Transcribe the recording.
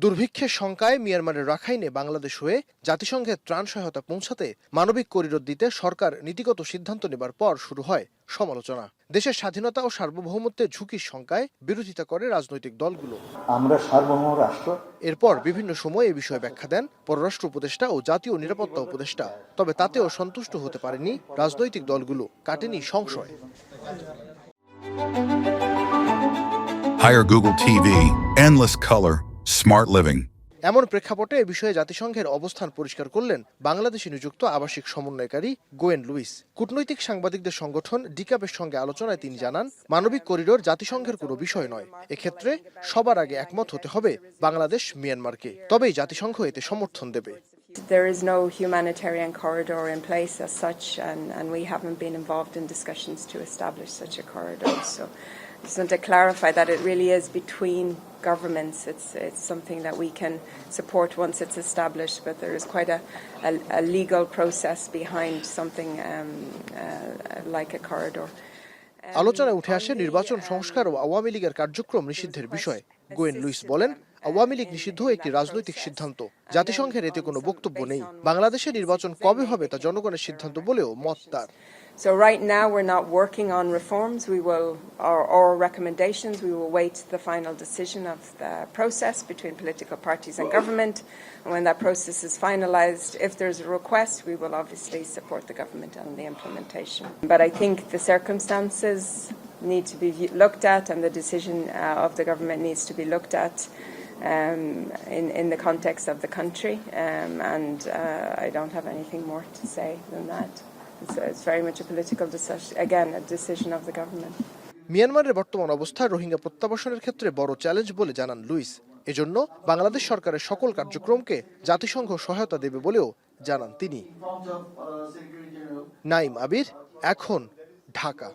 দুর্ভিক্ষের শঙ্কায় মিয়ানমারের রাখাইনে বাংলাদেশ হয়ে জাতিসংঘের ত্রাণ সহায়তা পৌঁছাতে মানবিক করিডোর দিতে সরকার নীতিগত সিদ্ধান্ত নেবার পর শুরু হয় সমালোচনা। দেশের স্বাধীনতা ও সার্বভৌমত্বের ঝুঁকির শঙ্কায় বিরোধিতা করে রাজনৈতিক দলগুলো। আমরা সার্বভৌম রাষ্ট্র। এরপর বিভিন্ন সময় এ বিষয়ে ব্যাখ্যা দেন পররাষ্ট্র উপদেষ্টা ও জাতীয় নিরাপত্তা উপদেষ্টা। তবে তাতেও সন্তুষ্ট হতে পারেনি রাজনৈতিক দলগুলো, কাটেনি সংশয়। Hire Google TV, endless color, smart living. এমন প্রেক্ষাপটে এ বিষয়ে জাতিসংঘের অবস্থান পরিষ্কার করলেন বাংলাদেশে নিযুক্ত আবাসিক সমন্বয়কারী গোয়েন লুইস। কূটনৈতিক সাংবাদিকদের সংগঠন ডিকাবের সঙ্গে আলোচনায় তিনি জানান, মানবিক করিডোর জাতিসংঘের কোনো বিষয় নয়। এক্ষেত্রে সবার আগে একমত হতে হবে বাংলাদেশ মিয়ানমারকে, তবেই জাতিসংঘ এতে সমর্থন দেবে। There is no humanitarian corridor in place as such, and we haven't been involved in discussions to establish such a corridor. So I just want to clarify that it really is between governments. It's something that we can support once it's established, but there is quite a legal process behind something like a corridor. আলোচনায় উঠে আসে নির্বাচন সংস্কার ও আওয়ামী লীগের কার্যক্রম নিষিদ্ধের বিষয়। Gwyn Luis বলেন, আওয়ামী লীগ নিষিদ্ধ একটি রাজনৈতিক সিদ্ধান্ত, জাতিসংঘের এতে কোনো বক্তব্য নেই। বাংলাদেশে নির্বাচন কবে হবে তা জনগণের সিদ্ধান্ত বলেও মত তার। So right now we're not working on reforms. Or recommendations. We will wait the final decision of the process between political parties and government. And when that process is finalized, if there's a request, we will obviously support the government on the implementation. But I think the circumstances need to be looked at, and the decision of the government needs to be looked at in the context of the country. And I don't have anything more to say than that. It's very much a political decision, again, a decision of the government. মিয়ানমারের বর্তমান অবস্থা রোহিঙ্গা প্রত্যাবাসনের ক্ষেত্রে বড় challenge বলে জানান Luis. এজন্য বাংলাদেশ সরকারের সকল কার্যক্রমকে জাতিসংঘ সহায়তা দেবে বলেও জানান তিনি। নাইম আবির, এখন, ঢাকা।